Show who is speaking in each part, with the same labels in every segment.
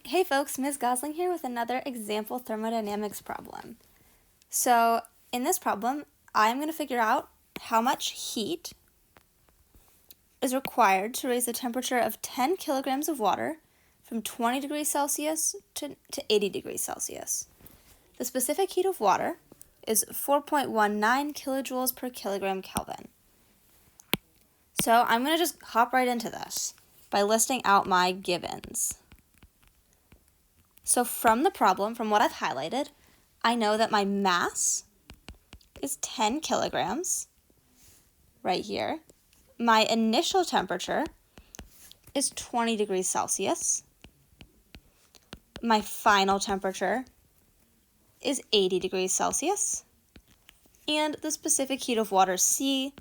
Speaker 1: Hey folks, Ms. Gosling here with another example thermodynamics problem. So in this problem, I'm going to figure out how much heat is required to raise the temperature of 10 kilograms of water from 20 degrees Celsius to 80 degrees Celsius. The specific heat of water is 4.19 kilojoules per kilogram Kelvin. So I'm going to just hop right into this by listing out my givens. So from the problem, from what I've highlighted, I know that my mass is 10 kilograms right here. My initial temperature is 20 degrees Celsius. My final temperature is 80 degrees Celsius. And the specific heat of water, C,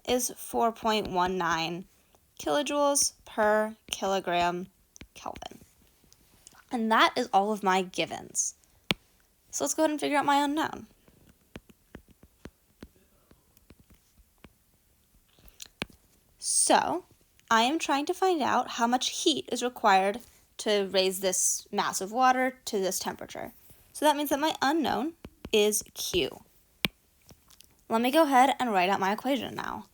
Speaker 1: is 4.19 kilojoules per kilogram Kelvin. And that is all of my givens. So let's go ahead and figure out my unknown. So I am trying to find out how much heat is required to raise this mass of water to this temperature. So that means that my unknown is Q. Let me go ahead and write out my equation now.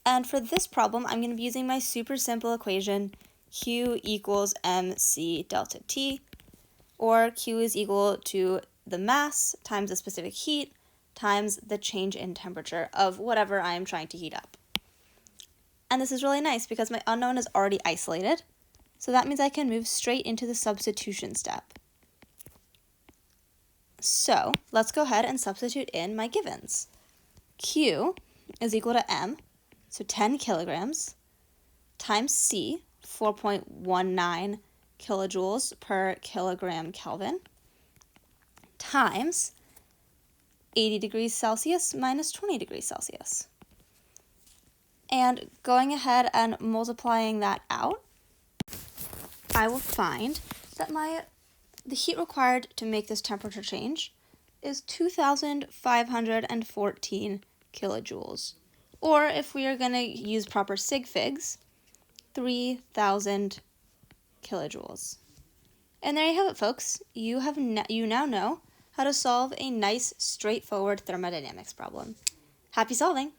Speaker 1: And for this problem, I'm going to be using my super simple equation, Q equals mc delta T, or Q is equal to the mass times the specific heat times the change in temperature of whatever I am trying to heat up. And this is really nice because my unknown is already isolated, so that means I can move straight into the substitution step. So let's go ahead and substitute in my givens. Q is equal to M, so 10 kilograms, times C, 4.19 kilojoules per kilogram Kelvin, times 80 degrees Celsius minus 20 degrees Celsius. And going ahead and multiplying that out, I will find that the heat required to make this temperature change is 2,514 kilojoules. Or if we are going to use proper sig figs, 3,000 kilojoules. And there you have it, folks. You now know how to solve a nice, straightforward thermodynamics problem. Happy solving!